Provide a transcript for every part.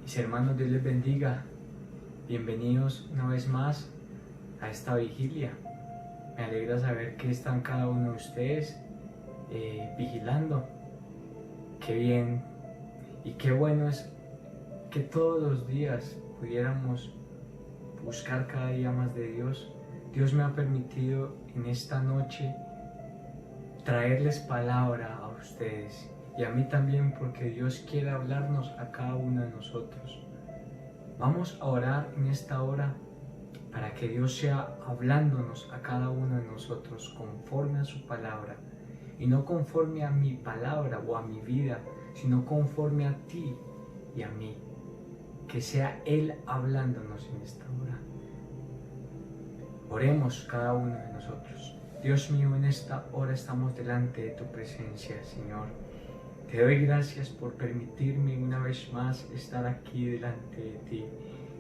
Mis hermanos, Dios les bendiga. Bienvenidos una vez más a esta vigilia. Me alegra saber que están cada uno de ustedes vigilando. Qué bien y qué bueno es que todos los días pudiéramos buscar cada día más de Dios. Dios me ha permitido en esta noche traerles palabra a ustedes y a mí también, porque Dios quiere hablarnos a cada uno de nosotros. Vamos a orar en esta hora para que Dios sea hablándonos a cada uno de nosotros conforme a su palabra, y no conforme a mi palabra o a mi vida, sino conforme a ti y a mí. Que sea Él hablándonos en esta hora. Oremos cada uno de nosotros. Dios mío, en esta hora estamos delante de tu presencia, Señor. Te doy gracias por permitirme una vez más estar aquí delante de ti,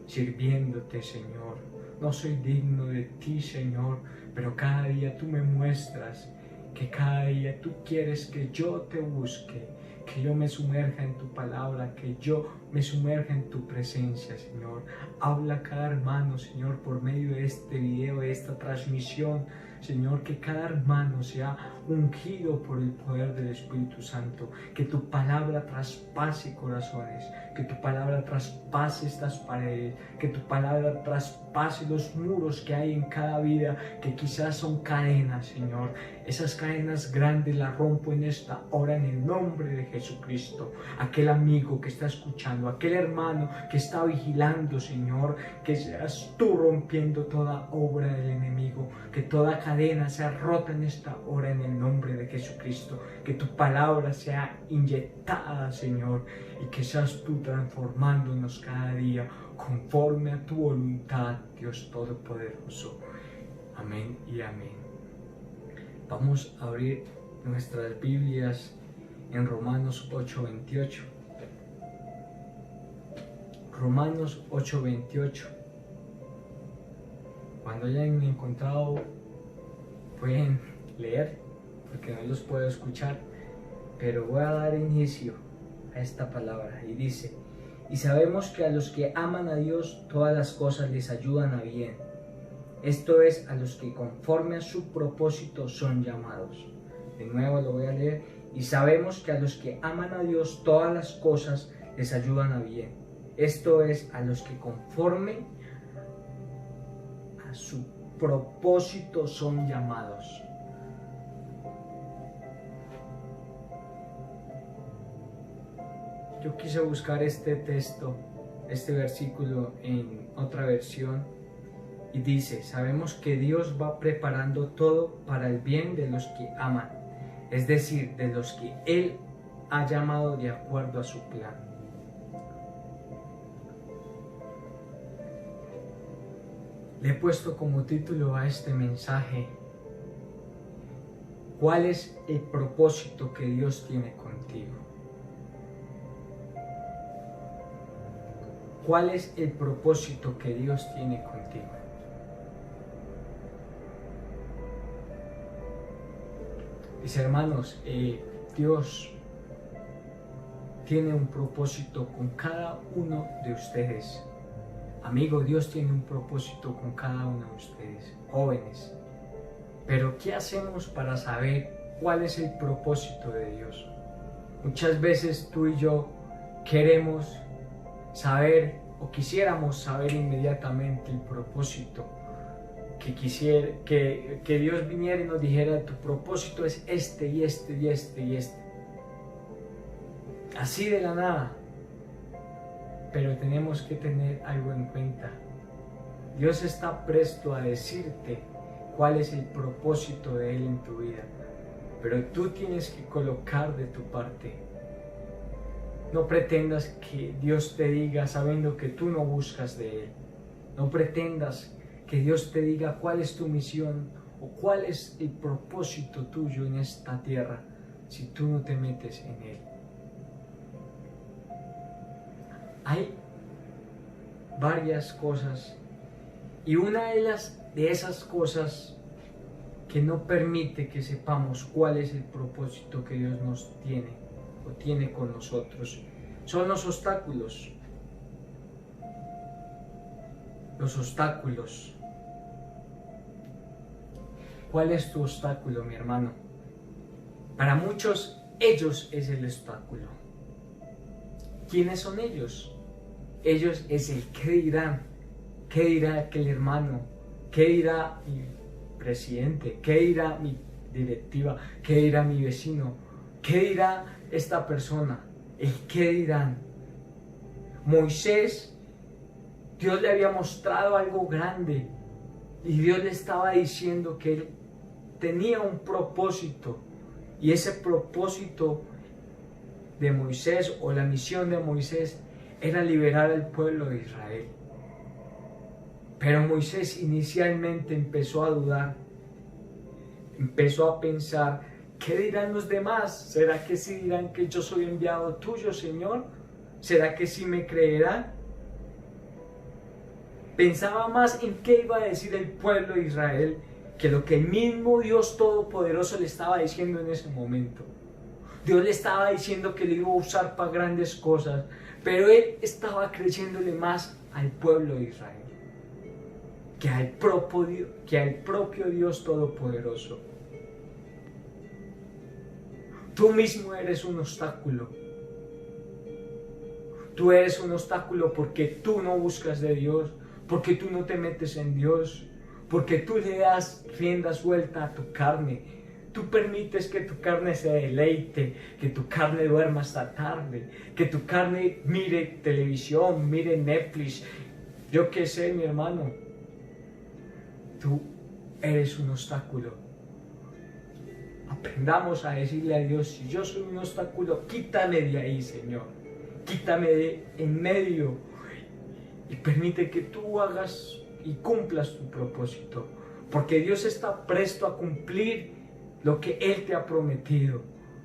sirviéndote, Señor. No soy digno de ti, Señor, pero cada día tú me muestras que cada día tú quieres que yo te busque, que yo me sumerja en tu palabra, que yo me sumerja en tu presencia, Señor. Habla a cada hermano, Señor, por medio de este video, de esta transmisión, Señor, que cada hermano sea ungido por el poder del Espíritu Santo, que tu palabra traspase corazones, que tu palabra traspase estas paredes, que tu palabra traspase los muros que hay en cada vida, que quizás son cadenas, Señor. Esas cadenas grandes las rompo en esta hora en el nombre de Jesucristo. Aquel amigo que está escuchando, aquel hermano que está vigilando, Señor, que seas tú rompiendo toda obra del enemigo, que toda cadena sea rota en esta hora en el nombre de Jesucristo, que tu palabra sea inyectada, Señor, y que seas tú transformándonos cada día conforme a tu voluntad, Dios Todopoderoso. Amén y amén. Vamos a abrir nuestras Biblias en Romanos 8:28. Romanos 8:28. Cuando hayan encontrado, pueden leer, porque no los puedo escuchar, pero voy a dar inicio a esta palabra. Y dice: y sabemos que a los que aman a Dios todas las cosas les ayudan a bien. Esto es, a los que conforme a su propósito son llamados. De nuevo lo voy a leer. Y sabemos que a los que aman a Dios todas las cosas les ayudan a bien. Esto es, a los que conforme a su propósito son llamados. Yo quise buscar este texto, este versículo en otra versión, y dice: sabemos que Dios va preparando todo para el bien de los que aman, es decir, de los que Él ha llamado de acuerdo a su plan. Le he puesto como título a este mensaje: ¿cuál es el propósito que Dios tiene contigo? ¿Cuál es el propósito que Dios tiene contigo? Mis hermanos, Dios tiene un propósito con cada uno de ustedes. Amigo, Dios tiene un propósito con cada uno de ustedes, jóvenes. Pero ¿qué hacemos para saber cuál es el propósito de Dios? Muchas veces tú y yo queremos saber, o quisiéramos saber inmediatamente el propósito, que Dios viniera y nos dijera: tu propósito es este y este y este y este. Así de la nada. Pero tenemos que tener algo en cuenta. Dios está presto a decirte cuál es el propósito de Él en tu vida, pero tú tienes que colocar de tu parte. No pretendas que Dios te diga sabiendo que tú no buscas de Él. No pretendas que Dios te diga cuál es tu misión o cuál es el propósito tuyo en esta tierra si tú no te metes en Él. Hay varias cosas, y una de esas cosas que no permite que sepamos cuál es el propósito que Dios nos tiene o tiene con nosotros son los obstáculos. los obstáculos. ¿Cuál es tu obstáculo, mi hermano? Para muchos, ellos es el obstáculo. ¿Quiénes son ellos? Ellos es el qué dirán. ¿Qué dirá aquel hermano? ¿Qué dirá mi presidente? ¿Qué dirá mi directiva? ¿Qué dirá mi vecino? ¿Qué dirá esta persona? El qué dirán. Moisés, Dios le había mostrado algo grande y Dios le estaba diciendo que él tenía un propósito, y ese propósito de Moisés, o la misión de Moisés, era liberar al pueblo de Israel. Pero Moisés inicialmente empezó a dudar, empezó a pensar: ¿qué dirán los demás? ¿Será que sí dirán que yo soy enviado tuyo, Señor? ¿Será que sí me creerán? Pensaba más en qué iba a decir el pueblo de Israel que lo que el mismo Dios Todopoderoso le estaba diciendo en ese momento. Dios le estaba diciendo que le iba a usar para grandes cosas, pero él estaba creyéndole más al pueblo de Israel que al propio Dios Todopoderoso. Tú mismo eres un obstáculo. Tú eres un obstáculo porque tú no buscas de Dios, porque tú no te metes en Dios, porque tú le das rienda suelta a tu carne. Tú permites que tu carne se deleite, que tu carne duerma hasta tarde, que tu carne mire televisión, mire Netflix. Yo qué sé, mi hermano. Tú eres un obstáculo. Aprendamos a decirle a Dios: si yo soy un obstáculo, quítame de ahí, Señor. Quítame de en medio y permite que tú hagas y cumplas tu propósito. Porque Dios está presto a cumplir lo que Él te ha prometido.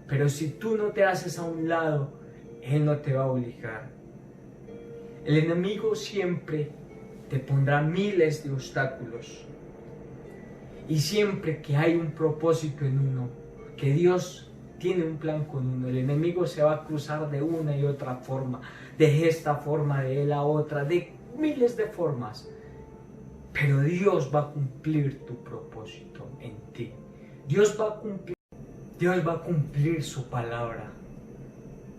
Pero si tú no te haces a un lado, Él no te va a obligar. El enemigo siempre te pondrá miles de obstáculos. Y siempre que hay un propósito en uno, que Dios tiene un plan con uno, el enemigo se va a cruzar de una y otra forma, de esta forma, de la otra, de miles de formas. Pero Dios va a cumplir tu propósito en ti. Dios va a cumplir su palabra.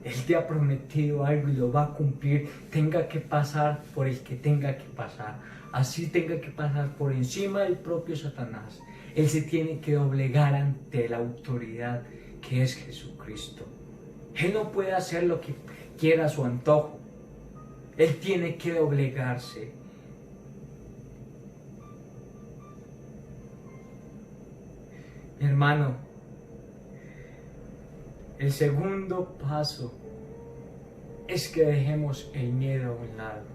Él te ha prometido algo y lo va a cumplir, tenga que pasar por el que tenga que pasar. Así tenga que pasar por encima del propio Satanás. Él se tiene que doblegar ante la autoridad que es Jesucristo. Él no puede hacer lo que quiera a su antojo. Él tiene que doblegarse. Mi hermano, el segundo paso es que dejemos el miedo a un lado.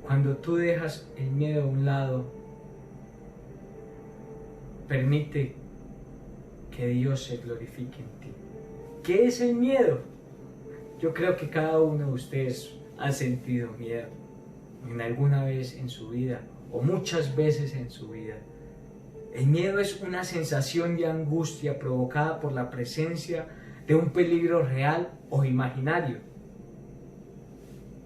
Cuando tú dejas el miedo a un lado, permite que Dios se glorifique en ti. ¿Qué es el miedo? Yo creo que cada uno de ustedes ha sentido miedo en alguna vez en su vida o muchas veces en su vida. El miedo es una sensación de angustia provocada por la presencia de un peligro real o imaginario.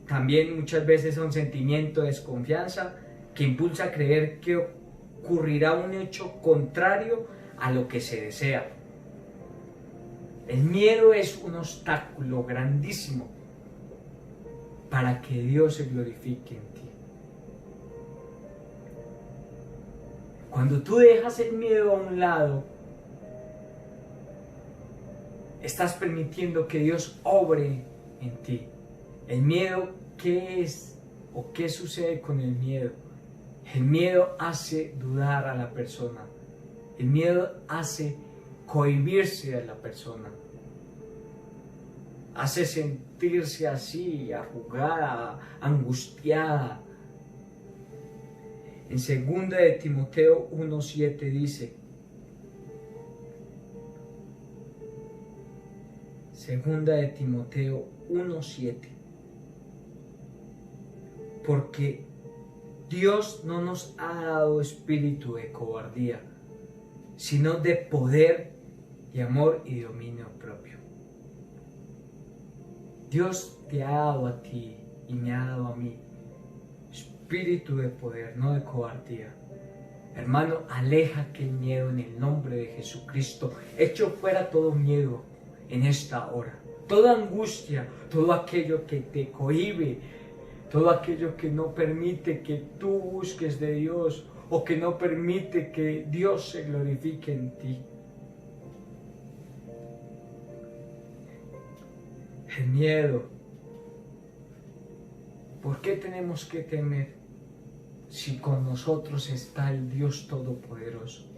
También muchas veces es un sentimiento de desconfianza que impulsa a creer que ocurrirá un hecho contrario a lo que se desea. El miedo es un obstáculo grandísimo para que Dios se glorifique en ti. Cuando tú dejas el miedo a un lado, estás permitiendo que Dios obre en ti. El miedo, ¿qué es o qué sucede con el miedo? El miedo hace dudar a la persona. El miedo hace cohibirse a la persona. Hace sentirse así, arrugada, angustiada. En 2 de Timoteo 1:7 dice, 2 de Timoteo 1:7, porque Dios no nos ha dado espíritu de cobardía, sino de poder, de amor y dominio propio. Dios te ha dado a ti y me ha dado a mí espíritu de poder, no de cobardía. Hermano, aleja aquel miedo en el nombre de Jesucristo. Echo fuera todo miedo en esta hora. Toda angustia, todo aquello que te cohíbe, todo aquello que no permite que tú busques de Dios o que no permite que Dios se glorifique en ti. El miedo. ¿Por qué tenemos que temer si con nosotros está el Dios Todopoderoso?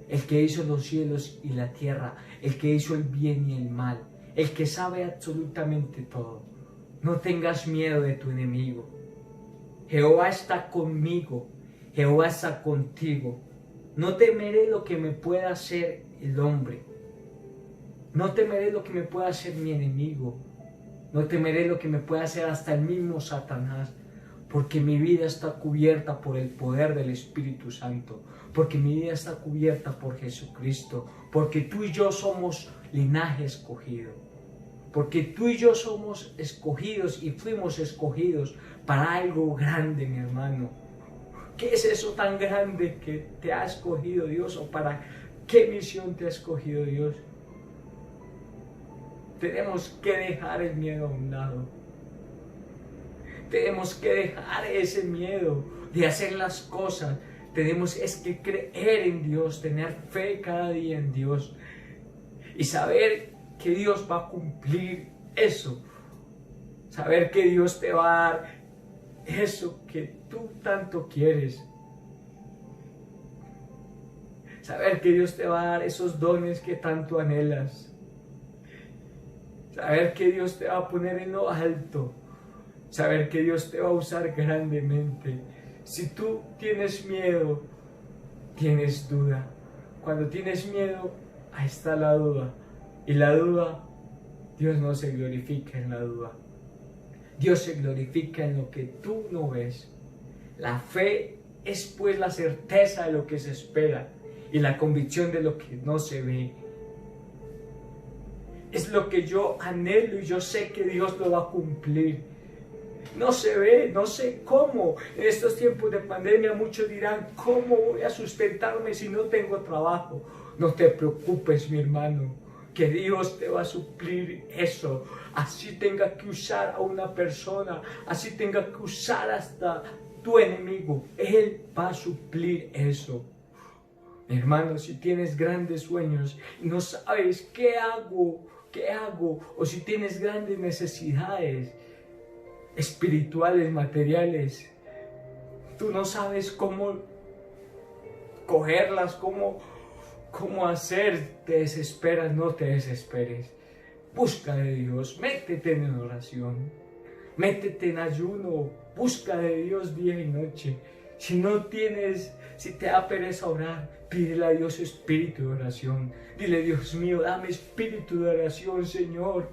El que hizo los cielos y la tierra, el que hizo el bien y el mal, el que sabe absolutamente todo. No tengas miedo de tu enemigo. Jehová está conmigo, Jehová está contigo. No temeré lo que me pueda hacer el hombre. No temeré lo que me pueda hacer mi enemigo. No temeré lo que me pueda hacer hasta el mismo Satanás. Porque mi vida está cubierta por el poder del Espíritu Santo. Porque mi vida está cubierta por Jesucristo. Porque tú y yo somos linaje escogido. Porque tú y yo somos escogidos y fuimos escogidos para algo grande, mi hermano. ¿Qué es eso tan grande que te ha escogido Dios? ¿O para qué misión te ha escogido Dios? Tenemos que dejar el miedo a un lado. Tenemos que dejar ese miedo de hacer las cosas. Tenemos que creer en Dios, tener fe cada día en Dios y saber que Dios va a cumplir eso. Saber que Dios te va a dar eso que tú tanto quieres. Saber que Dios te va a dar esos dones que tanto anhelas. Saber que Dios te va a poner en lo alto. Saber que Dios te va a usar grandemente. Si tú tienes miedo, tienes duda. Cuando tienes miedo, ahí está la duda. Y la duda, Dios no se glorifica en la duda. Dios se glorifica en lo que tú no ves. La fe es pues la certeza de lo que se espera y la convicción de lo que no se ve. Es lo que yo anhelo y yo sé que Dios lo va a cumplir. No se ve, no sé cómo. En estos tiempos de pandemia muchos dirán, ¿cómo voy a sustentarme si no tengo trabajo? No te preocupes, mi hermano, que Dios te va a suplir eso. Así tenga que usar a una persona, así tenga que usar hasta tu enemigo, Él va a suplir eso. Mi hermano, si tienes grandes sueños y no sabes qué hago, o si tienes grandes necesidades espirituales, materiales, tú no sabes cómo cogerlas, cómo hacer, te desesperas, no te desesperes. Busca de Dios, métete en oración, métete en ayuno, busca de Dios día y noche. Si te da pereza orar, pídele a Dios espíritu de oración. Dile, Dios mío, dame espíritu de oración, Señor.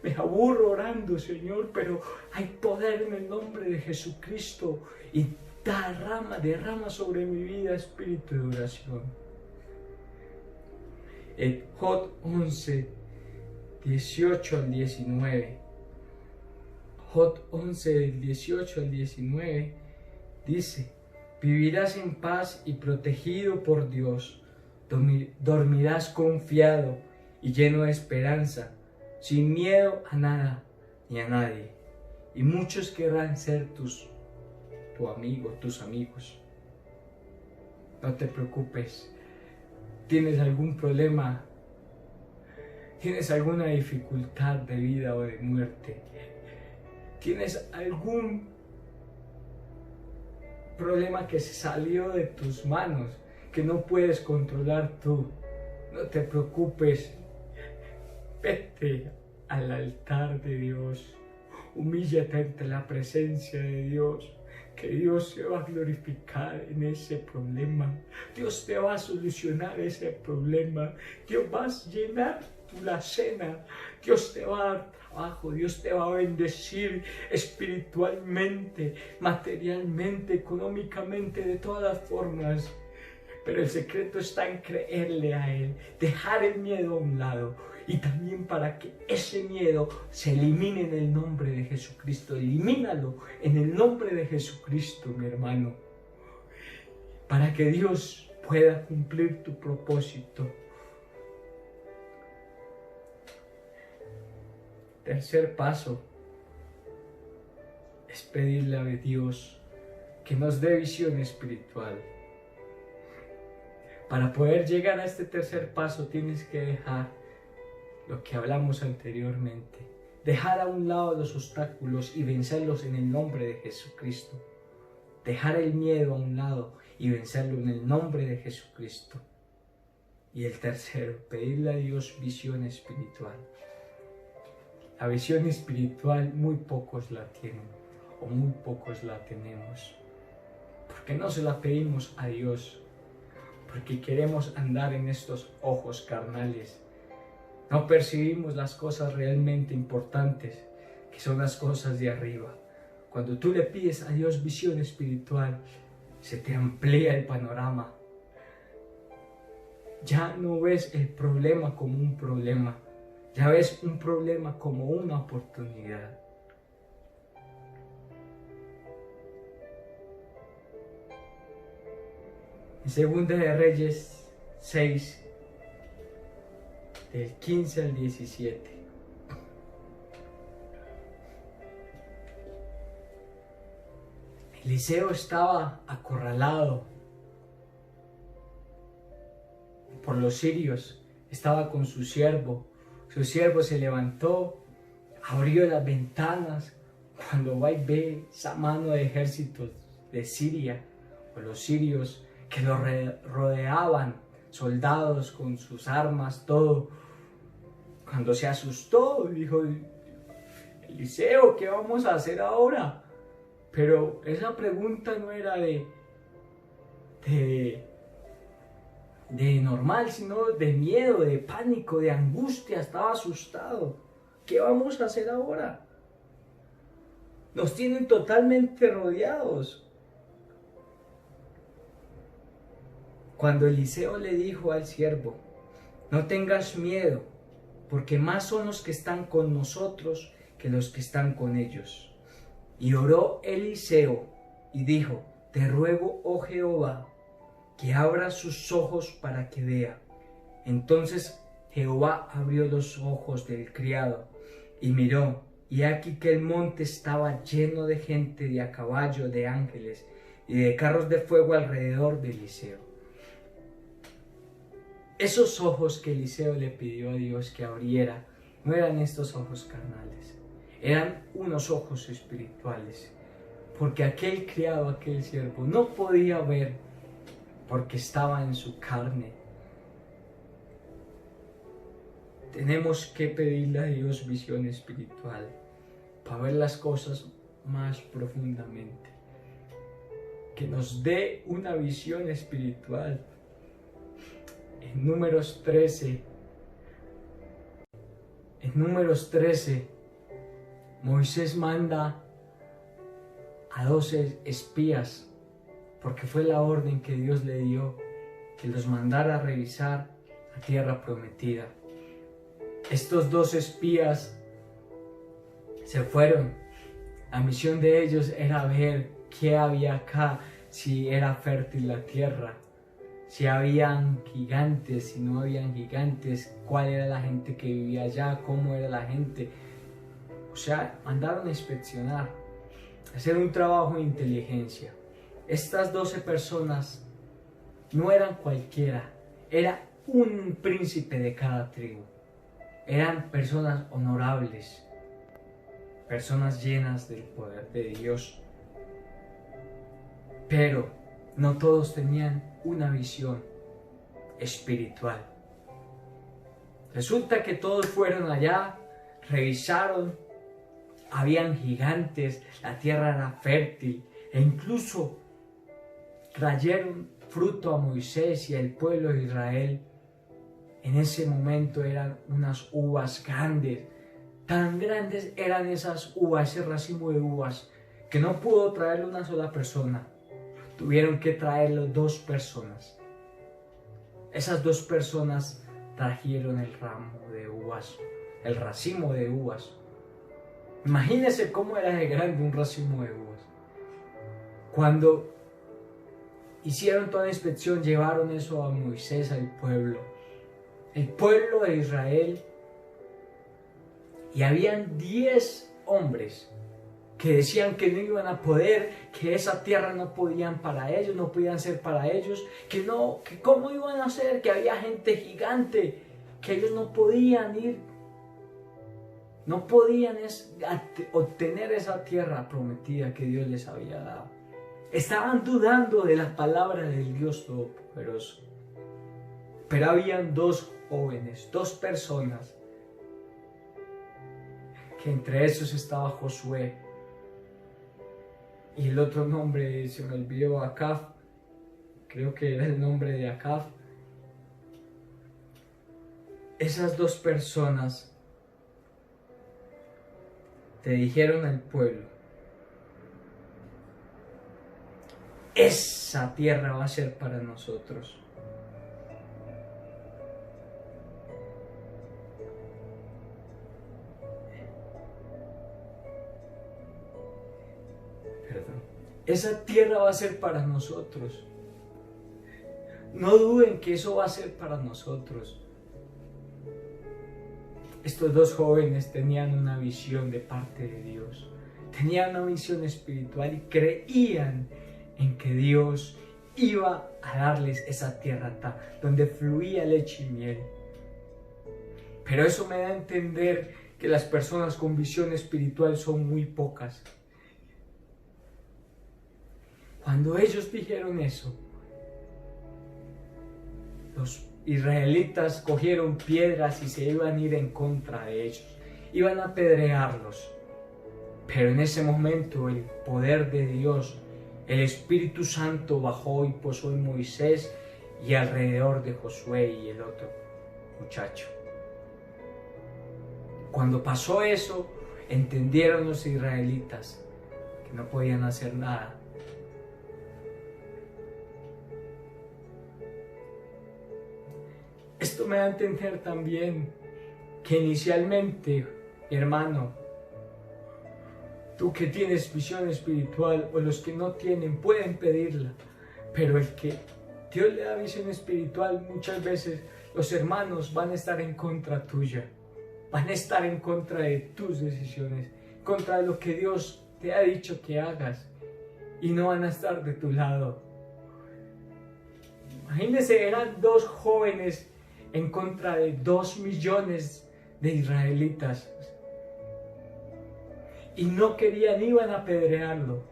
Me aburro orando, Señor, pero hay poder en el nombre de Jesucristo. Y derrama sobre mi vida espíritu de oración. En Job 11, 18 al 19. Job 11, del 18 al 19, dice: vivirás en paz y protegido por Dios. Dormirás confiado y lleno de esperanza, sin miedo a nada ni a nadie. Y muchos querrán ser tus amigos. No te preocupes. ¿Tienes algún problema? ¿Tienes alguna dificultad de vida o de muerte? ¿Tienes algún problema que se salió de tus manos, que no puedes controlar tú? No te preocupes. Vete al altar de Dios. Humíllate ante la presencia de Dios. Que Dios se va a glorificar en ese problema. Dios te va a solucionar ese problema. Dios va a llenar tu alacena. Dios te va a dar trabajo. Dios te va a bendecir espiritualmente, materialmente, económicamente, de todas formas. Pero el secreto está en creerle a Él, dejar el miedo a un lado y también para que ese miedo se elimine en el nombre de Jesucristo. Elimínalo en el nombre de Jesucristo, mi hermano, para que Dios pueda cumplir tu propósito. Tercer paso es pedirle a Dios que nos dé visión espiritual. Para poder llegar a este tercer paso tienes que dejar lo que hablamos anteriormente. Dejar a un lado los obstáculos y vencerlos en el nombre de Jesucristo. Dejar el miedo a un lado y vencerlo en el nombre de Jesucristo. Y el tercero, pedirle a Dios visión espiritual. La visión espiritual muy pocos la tienen o muy pocos la tenemos. Porque no se la pedimos a Dios, porque queremos andar en estos ojos carnales. No percibimos las cosas realmente importantes, que son las cosas de arriba. Cuando tú le pides a Dios visión espiritual, se te amplía el panorama. Ya no ves el problema como un problema, ya ves un problema como una oportunidad. En Segunda de Reyes 6, del 15 al 17. Eliseo estaba acorralado por los sirios, estaba con su siervo se levantó, abrió las ventanas, cuando va y ve esa mano de ejércitos de Siria, o los sirios que lo rodeaban, soldados con sus armas, todo, cuando se asustó, dijo: Eliseo, ¿qué vamos a hacer ahora? Pero esa pregunta no era de normal, sino de miedo, de pánico, de angustia. Estaba asustado. ¿Qué vamos a hacer ahora? Nos tienen totalmente rodeados. Cuando Eliseo le dijo al siervo: no tengas miedo, porque más son los que están con nosotros que los que están con ellos. Y oró Eliseo y dijo: te ruego, oh Jehová, que abra sus ojos para que vea. Entonces Jehová abrió los ojos del criado y miró, y aquí que el monte estaba lleno de gente, de a caballo, de ángeles y de carros de fuego alrededor de Eliseo. Esos ojos que Eliseo le pidió a Dios que abriera no eran estos ojos carnales, eran unos ojos espirituales, porque aquel criado, aquel siervo, no podía ver porque estaba en su carne. Tenemos que pedirle a Dios visión espiritual para ver las cosas más profundamente, que nos dé una visión espiritual. En Números 13, Moisés manda a 12 espías, porque fue la orden que Dios le dio, que los mandara a revisar la tierra prometida. Estos 12 espías se fueron. La misión de ellos era ver qué había acá, si era fértil la tierra, si habían gigantes, si no habían gigantes, cuál era la gente que vivía allá, cómo era la gente. O sea, mandaron a inspeccionar, hacer un trabajo de inteligencia. Estas 12 personas no eran cualquiera, era un príncipe de cada tribu. Eran personas honorables, personas llenas del poder de Dios. Pero no todos tenían una visión espiritual. Resulta que todos fueron allá, revisaron, habían gigantes, la tierra era fértil, e incluso trajeron fruto a Moisés y al pueblo de Israel. En ese momento eran unas uvas grandes, tan grandes eran esas uvas, ese racimo de uvas, que no pudo traerlo una sola persona. Tuvieron que traerlo 2 personas. Esas 2 personas trajeron el ramo de uvas uvas, el racimo de uvas. Imagínense cómo era de grande un racimo de uvas. Cuando hicieron toda la inspección, llevaron eso a Moisés, al pueblo. El pueblo de Israel. Y habían 10 hombres que decían que no iban a poder, que esa tierra no podían para ellos, no podían ser para ellos, que cómo iban a hacer, que había gente gigante, que ellos no podían ir, no podían obtener esa tierra prometida que Dios les había dado. Estaban dudando de la palabra del Dios Todopoderoso. Pero habían 2 jóvenes, 2 personas, que entre esos estaba Josué y el otro nombre se me olvidó, Acab, creo que era el nombre de Acab. Esas 2 personas te dijeron al pueblo: esa tierra va a ser para nosotros. Esa tierra va a ser para nosotros. No duden que eso va a ser para nosotros. Estos 2 jóvenes tenían una visión de parte de Dios. Tenían una visión espiritual y creían en que Dios iba a darles esa tierra donde fluía leche y miel. Pero eso me da a entender que las personas con visión espiritual son muy pocas. Cuando ellos dijeron eso, los israelitas cogieron piedras y se iban a ir en contra de ellos. Iban a apedrearlos. Pero en ese momento el poder de Dios, el Espíritu Santo bajó y posó en Moisés y alrededor de Josué y el otro muchacho. Cuando pasó eso, entendieron los israelitas que no podían hacer nada. Esto me da a entender también que inicialmente, hermano, tú que tienes visión espiritual o los que no tienen pueden pedirla, pero el que Dios le da visión espiritual, muchas veces los hermanos van a estar en contra tuya, van a estar en contra de tus decisiones, contra de lo que Dios te ha dicho que hagas y no van a estar de tu lado. Imagínense, eran 2 jóvenes en contra de 2 millones de israelitas. Y no querían, iban a apedrearlo.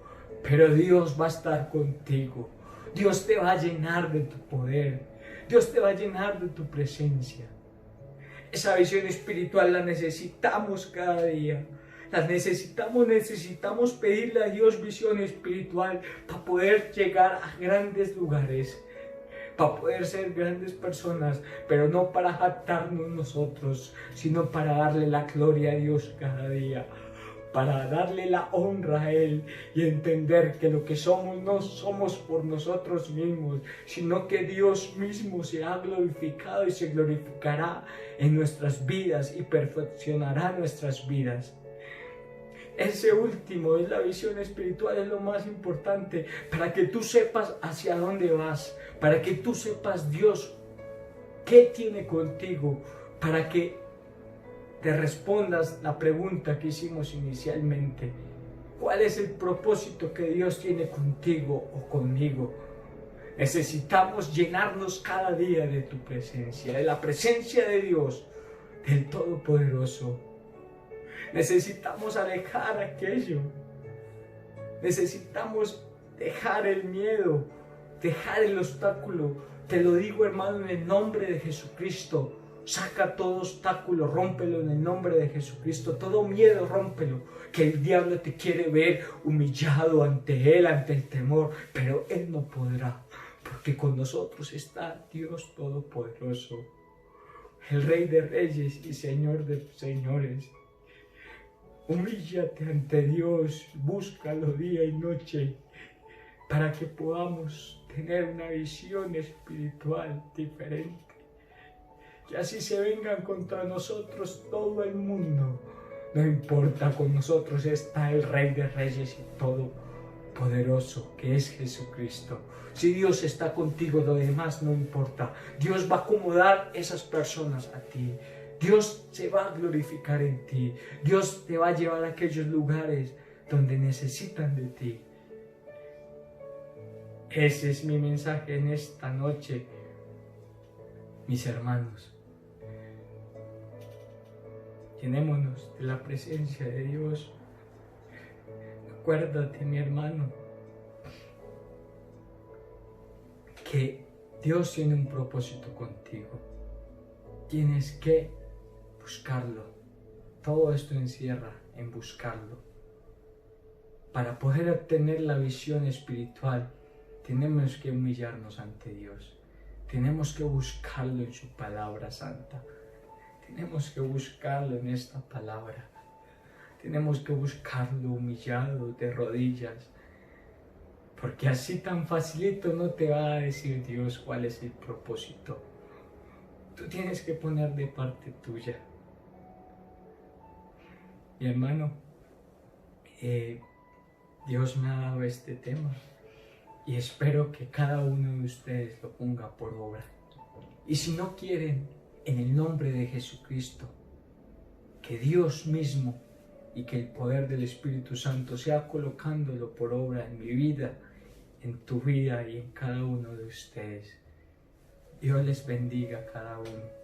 Pero Dios va a estar contigo. Dios te va a llenar de tu poder. Dios te va a llenar de tu presencia. Esa visión espiritual la necesitamos cada día. La necesitamos pedirle a Dios visión espiritual para poder llegar a grandes lugares, para poder ser grandes personas, pero no para jactarnos nosotros, sino para darle la gloria a Dios cada día, para darle la honra a Él y entender que lo que somos no somos por nosotros mismos, sino que Dios mismo se ha glorificado y se glorificará en nuestras vidas y perfeccionará nuestras vidas. Ese último es la visión espiritual, es lo más importante para que tú sepas hacia dónde vas, para que tú sepas Dios qué tiene contigo, para que te respondas la pregunta que hicimos inicialmente. ¿Cuál es el propósito que Dios tiene contigo o conmigo? Necesitamos llenarnos cada día de tu presencia, de la presencia de Dios, del Todopoderoso. Necesitamos alejar aquello. Necesitamos dejar el miedo, dejar el obstáculo. Te lo digo, hermano, en el nombre de Jesucristo. Saca todo obstáculo, rómpelo en el nombre de Jesucristo. Todo miedo, rómpelo. Que el diablo te quiere ver humillado ante él, ante el temor. Pero él no podrá, porque con nosotros está Dios Todopoderoso, el Rey de Reyes y Señor de Señores. Humíllate ante Dios, búscalo día y noche, para que podamos tener una visión espiritual diferente. que así se vengan contra nosotros todo el mundo. No importa, con nosotros está el Rey de Reyes y Todopoderoso, que es Jesucristo. Si Dios está contigo, lo demás no importa. Dios va a acomodar esas personas a ti. Dios se va a glorificar en ti. Dios te va a llevar a aquellos lugares donde necesitan de ti. Ese es mi mensaje en esta noche, mis hermanos. Llenémonos de la presencia de Dios. Acuérdate, mi hermano, que Dios tiene un propósito contigo. Tienes que buscarlo. Todo esto encierra en buscarlo. Para poder obtener la visión espiritual, tenemos que humillarnos ante Dios. Tenemos que buscarlo en su palabra santa. Tenemos que buscarlo en esta palabra. Tenemos que buscarlo humillado, de rodillas. Porque así tan facilito no te va a decir Dios cuál es el propósito. Tú tienes que poner de parte tuya. Mi hermano, Dios me ha dado este tema y espero que cada uno de ustedes lo ponga por obra. Y si no quieren, en el nombre de Jesucristo, que Dios mismo y que el poder del Espíritu Santo sea colocándolo por obra en mi vida, en tu vida y en cada uno de ustedes. Dios les bendiga a cada uno.